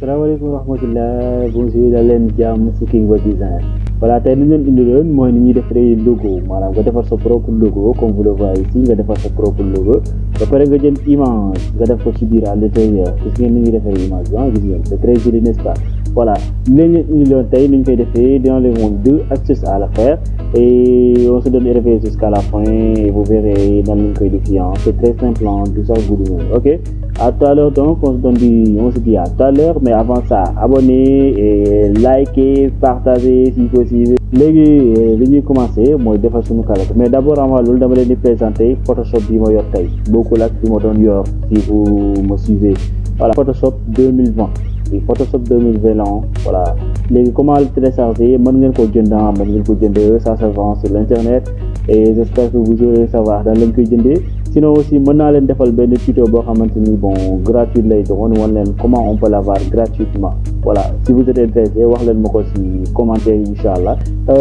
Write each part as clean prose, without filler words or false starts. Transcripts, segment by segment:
Assalamualaikum warahmatullahi bonjour dalen jam ci King Web Design. Voilà, tay ñu leen indi loon moy ni ñuy défaré logo, manam nga défar sa propre logo comme vous le voyez ici, nga défar sa propre logo. Ba paré nga jël image, nga def ko ci biir à l'intérieur. Gis ngeen ni ñuy défaré image, gis ngeen, c'est très joli n'est-ce pas? Voilà, ñu leen indi loon tay ñu koy défé dans les mondes 2 astuces à la faire et on se donne RV jusqu'à la fin et vous verrez dans le koy défiant. C'est très simple, tout ça vous le OK? À tout à l'heure donc, on se dit à tout à l'heure, mais avant ça, abonnez et likez, partagez si possible. Léegi li ñuy commencer mooy defar suñu calette, mais d'abord avant loolu dama leen di présenter Photoshop bi ma yor tey bokkul ak bi ma doon yor si vous me suivez. Voilà, Photoshop 2020 et Photoshop 2020 voilà. Léegi comment le télécharger, mën ngeen ko jënd, ça se vend sur l'internet et j'espère que vous aurez savoir dans lañ koy jëndee. Sinon aussi mën naa leen defal benn tuto boo xamante ni bon gratuit lay doon wan leen comment on peut l'avoir gratuitement. Voilà, si vous êtes intéressé wax leen ma ko ci commentaire inchallah.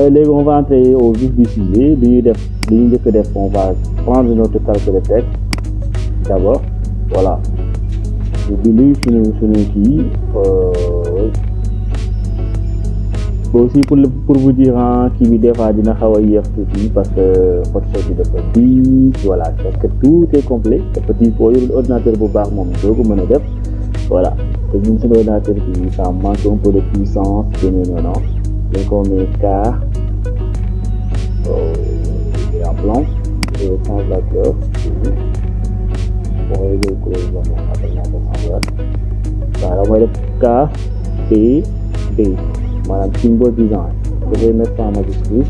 Léegi on va entrer au vif du sujet. Li ñu njëkk def, on va prendre notre calque de texte d'abord. Voilà, ñu bind suñu kii aussi pour vous dire kii bi des fois dina xaw a yéex tuuti parce que Photoshop bi dafa diis, voilà, parce que tout est complet. te petit boo yorul ordinateur bu baax moom doo ko mën a def. Voilà, te ñun suñu ordinateur bi ça manque un peu de puissance non donc on met car en blanc et on change la couleur pour régler le couleur vraiment après on va changer. Voilà, on va def K P D maanaam symbole design. Je vais mettre en majuscule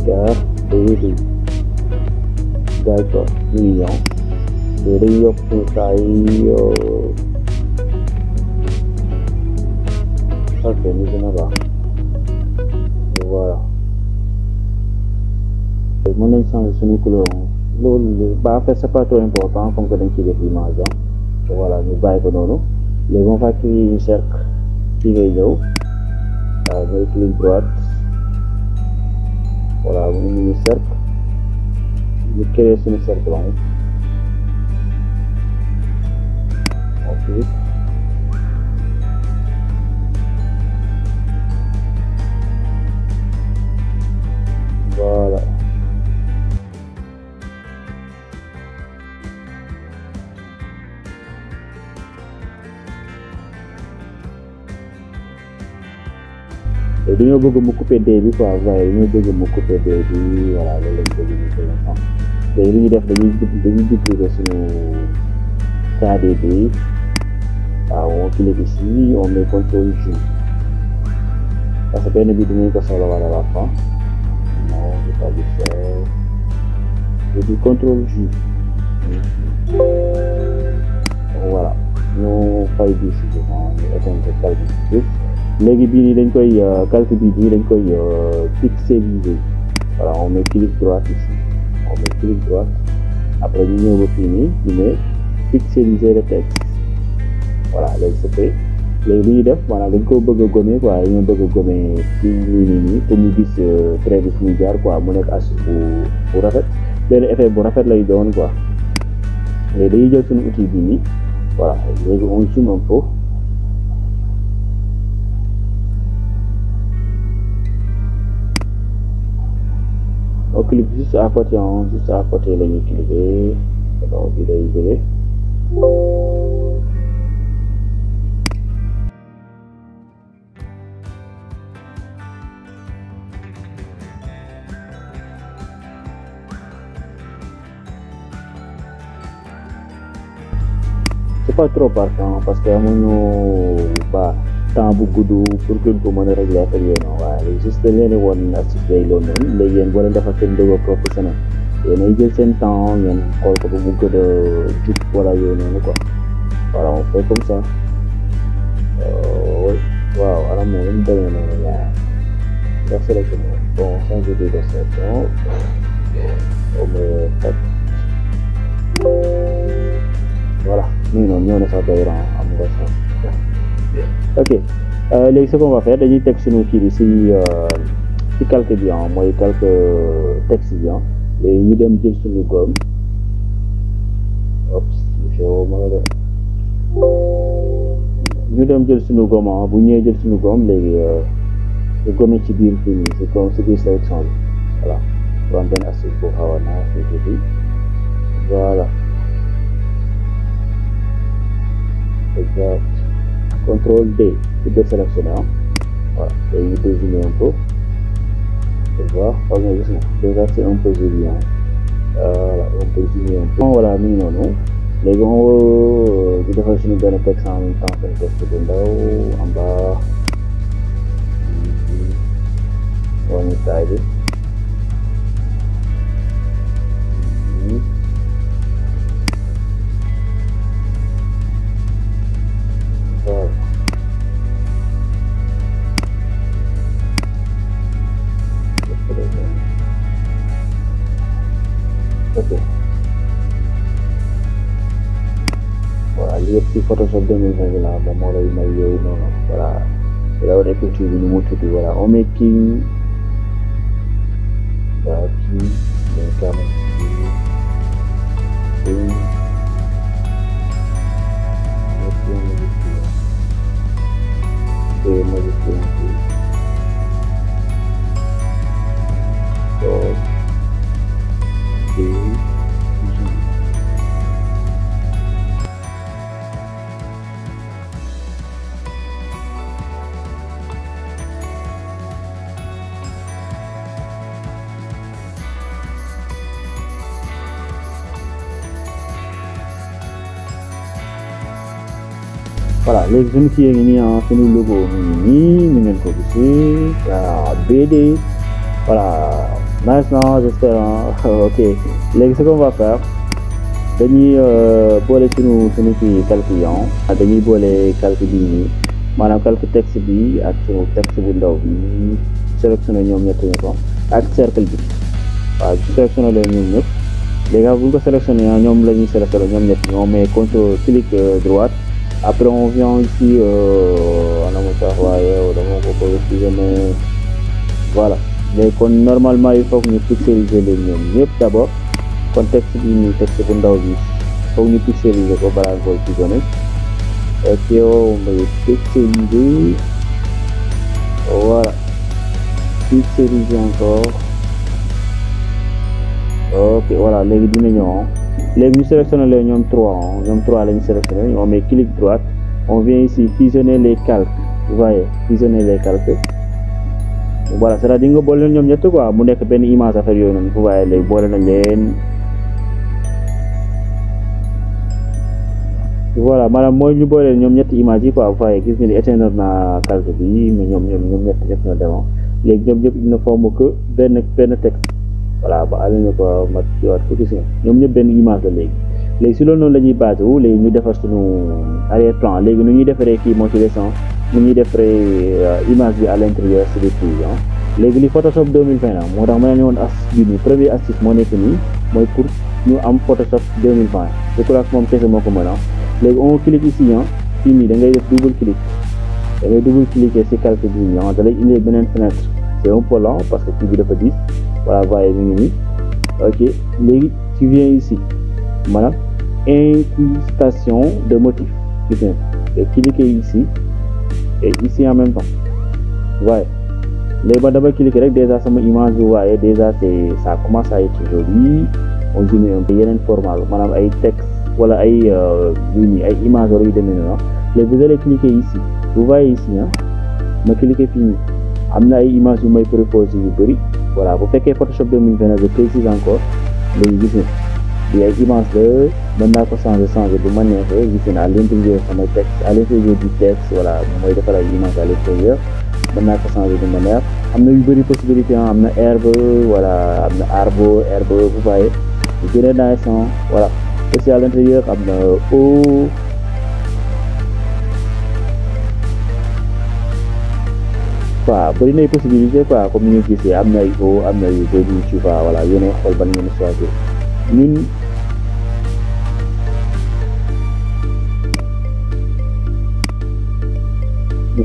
car D d'accord million et dañuy yokk saa yi ok ñu gën a baax. Voilà, mën nañ changer suñu couleur loolu en fait c'est pas trop important comme que dañ ciy def image. Voilà, ñu bàyyi ko noonu. Léegi on va créer un cercle. Fii ngay ñëw ngay clic droite, voilà, mu ngi cercle, ñu créer suñu cercle ok. Voilà, dañoo bëgg mu couper D bi quoi, waaye dañoo bëgg mu couper D bi, voilà loolu lañ bëgg ñu koy xam. Léegi li ñuy def dañuy dupliquer suñu KDB. waaw on clique ici, on met CTRL J parce que benn bi dinañ ko soxla wala la fin. Non, je vais pas le faire. Je dis CTRL J. Voilà, ñu fay bi si devant, ñu éteindre calque bi. Léegi bii nii dañ koy calque bii nii dañ koy pixeliser. Voilà, on met clic droit ici, on met clic droit, après ñu ñëw ba fii nii ñu met pixeliser le texte. Voilà, léegi c'est fait. Léegi li ñuy def maanaam dañ ko bëgg a gommer quoi, dañoo bëgg a gommer ci nii pour ñu gis trait bi fu muy jaar quoi, mu nekk astuce bu rafet, benn effet bu rafet lay doon quoi. Léegi dañuy jël suñu outil bii nii, voilà, léegi on zoome un peu. On clique juste à côté, la ñuy cliquer, donc bi day jóge. C'est pas trop partant parce que amuñu ba temps bu gudd pour que ko mën a régler affaire yooyu noonu. waaye juste leen woon astuce day loolu noonu. Léegi yéen boo leen defar seen logo professionnel yéenay jël seen temps ngeen xool ko ba mu gën a jub wala yooyu noonu quoi. Voilà, on fait comme ça. waaw anam moom lañ demee noonu yaa nga sélectionné bon changer de description on met tab. Voilà, nii noonu ñoo ne sax doy am nga sax. Ok, léegi ce qu'on va faire dañuy teg suñu kii bi ci calque bi mooy calque texte bi léegi ñu dem jël suñu gomme. Hop, ñu dem jël suñu gomme bu ñëwee jël suñu gomme léegi ñu gomme ci biir fii nii c'est comme ci biir sélection bi voilà bu am benn astuce bu xaw a naa fi voilà exact contrôle D pour désélectionner voilà léegi ñu désigner un peu tu vois xam nga gis nga déjà c'est un peu joli voilà on peut zoomer un peu voilà mi ngi noonu léegi on di defal suñu benn texte en même temps benn texte bu ndaw en bas wàññi taay bi voilà ok voilà li yëpp ci Photoshop 2020 la moom moo lay may yooyu noonu voilà la war écriture bi nu mu tudd voilà on met king voilà king mais quand même king voilà léegi suñu kii ngi nii suñu logo mi ngi nii ni ngeen ko gisee BD voilà maintenant j'espère ok léegi ce qu'on va faire dañuy boole suñu kii calcul dañuy boole calcul bi nii maanaam calcul texte bi ak suñu texte bu ndaw bi sélectionné ñoom ñett ñëpp ak cercle bi waaw sélectionné leen ñoom ñëpp léegi bu ñu ko sélectionné ñoom la ñuy sélectionné ñoom ñett ñoo mais contrôle clic droite. Après on vient ici voilà mais kon normalement il faut que ñu pixeliser leen ñoom ñëpp d'abord kon texte bi nii texte bu ndaw bi foog ñu pixeliser ko balaa nga koy fusionner et puis on va pixeliser voilà pixeliser encore ok voilà léegi dina ñëw léegi ñu sélectionné les ñoom trois la ñu sélectionné on met clic droite on vient ici fusionner les calques vous voyez fusionner les calques voilà c'est-à-dire nga boole leen ñoom ñett quoi mu nekk benn image affaire yooyu noonu vous voyez léegi boole nañ leen voilà maanaam mooy ñu boole leen ñoom ñetti image yi quoi vous voyez gis nga ni éteindre na calque bi mais ñoom ñett na demoon léegi ñoom ñëpp dina forme que benn texte voilà ba aligné ko mat ci waat ko gis nga ñoom ñëpp benn image la léegi si loolu noonu la ñuy basé wu léegi ñu defar suñu arrière plan léegi nu ñuy defaree kii moo ci descend nu ñuy defaree image bi à l'intérieur c'est des trucs léegi li Photoshop 2020 la moo tax ma ne woon astuce bi nii première astuce moo nekk nii mooy pour ñu am Photoshop 2020 je crois que moom kese moo ko mën léegi on clique ici fii nii da ngay def double cliquer ci calque bi nii da lay indi beneen fenêtre c'est un peu lent parce que kii bi dafa diis voilà voyez mi ngi nii ok léegi tu viens ici maanaam incrustation de motif gis nga et cliquer ici et ici en même temps voyez léegi ba dama cliquer rek déjà sama image bi voyez déjà ça commence à être joli on zoome un peu yeneen format maanaam ay texte wala ay ay images yu demee noonu léegi vous allez cliquer ici vous voyez ici ma cliquer fii nii am na ay images yu may proposer yu bëri voilà bu fekkee Photoshop 2020 je précise encore léegi gis nga bi ay image la mën naa ko changer bu ma neexee gis nga à l'intérieur sama texte à l'intérieur du texte voilà mooy defal ay image à l'intérieur mën naa ko changer bu ma neex am na yu bëri possibilité am na herbe voilà am na herbe vous voyez yu gën a nice voilà aussi à l'intérieur am na eau waaw bëri nay possibilité quoi comme ni ñu gisee am na ay eau am na yu bëri tu vois voilà yéen xool ban ngeen choisir ñun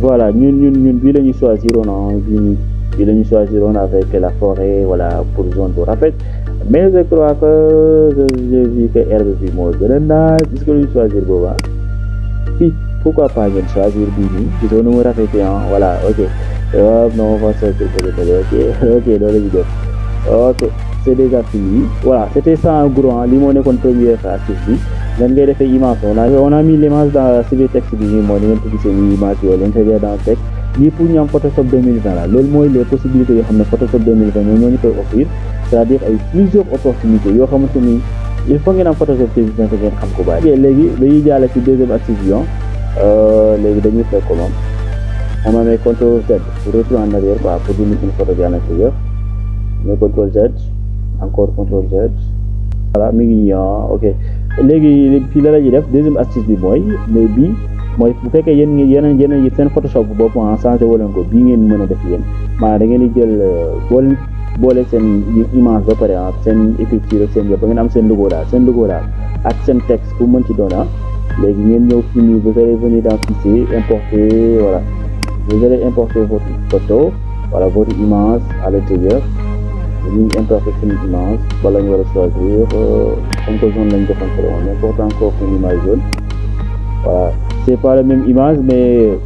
voilà ñun bii la ñu choisiroon bii la ñu choisiroon avec la forêt voilà pour zone bu rafet mais je crois que j'ai vu que herbe bi moo gën a naaj est-ce que lu ñu choisir boobu fii pourquoi pas ngeen choisir bii nii gisoo nu mu rafetee voilà ok non on va se ok loolu la ñu def ok c'est déjà fini voilà c'était ça en gros li moo nekkoon première astuce bi nan ngay defee image on a mis l'image dans sur le texte bi nii mooy ni ngeen ko gisee nii image yooyu l'intérieur dans le texte lii pour ñu am Photoshop 2020 la loolu mooy les possibilités yoo xam ne Photoshop 2020 ñoo ñu koy offrir c'est-à-dire ay plusieurs opportunités yoo xamante ni il faut ngeen am Photoshop 2020 te ngeen xam ko bàyyi. léegi dañuy jàll ci deuxième astuce bi léegi dañuy fekk ko moom on va mettre CTRL Z pour retour en arrière quoi pour dindi une photo bi à l'intérieur mais CTRL Z encore CTRL Z voilà mi ngi nii ok léegi fii la ñuy def deuxième astuce bi mooy mais bii mooy bu fekkee yéen seen Photoshop bu bopp changé wala ko bii ngeen mën a def yéen maanaam da ngeen di jël boole seen image ba pare seen écriture ak seen yëpp ba ngeen am seen logo daal ak seen texte pour mën ci doon léegi ngeen ñëw fii nii vous allez venir dans fichier importer voilà vous allez importer votre photo voilà votre image à l'intérieur ñu importer seen image wala ñu war a choisir comme que jaune lañ defoon fële on importe encore une image jaune voilà c'est pas la même image mais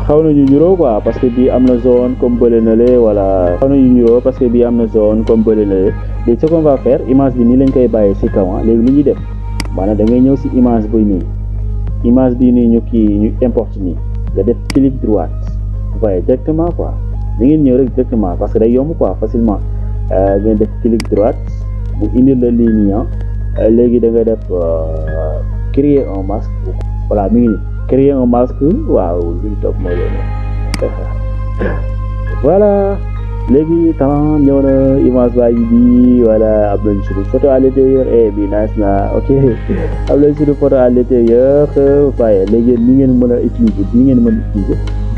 xaw na ñu ñuroo quoi parce que bii am na zone comme bële na le voilà xaw na ñu ñuroo parce que bii am na zone comme bële na le léegi ce qu'on va faire image bi nii lañ koy bàyyee ci kaw léegi lu ñuy def maanaam da ngay ñëw ci image bi nii image bii nii ñu importe nii nga def clic droite vous voyez directement quoi da ngeen ñëw rek directement parce que day yomb quoi facilement ngeen def clic droite bu indi la lii nii léegi da nga def créer un masque voilà mi ngi nii créer un masque waaw luy topp mooy loolu voilà léegi temps ñëw na image baa ngi bi voilà am nañu suñu photo à l'intérieur bi nice na ok am nañu suñu photo à l'intérieur waaye léegi ni ngeen mën a utiliser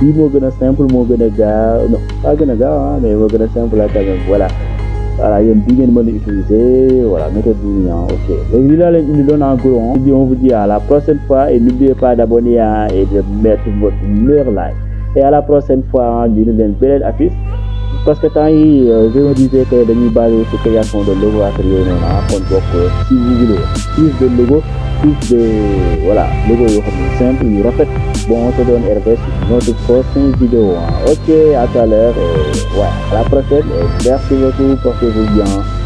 bii moo gën a simple moo gën a gaaw non pas gën a gaaw mais moo gën a simple quand même voilà yéen bii ngeen mën a utiliser voilà méthode bi ok léegi li laa leen indi doon en gros on vous dit à la prochaine fois et n'oubliez pas d'abonner et de mettre votre meilleur like et à la prochaine fois ñu ne leen beneen affiche parce que temps yi je me disais que dañuy basé sur création de logo ak yooyu noonu kon bokk si vous voulez plus de logo plus de voilà logo yoo xam ne simple yu rafet bon on se donne RV sur notre prochaine vidéo ok à tout à l'heure et ouais à la prochaine et merci beaucoup portez-vous bien.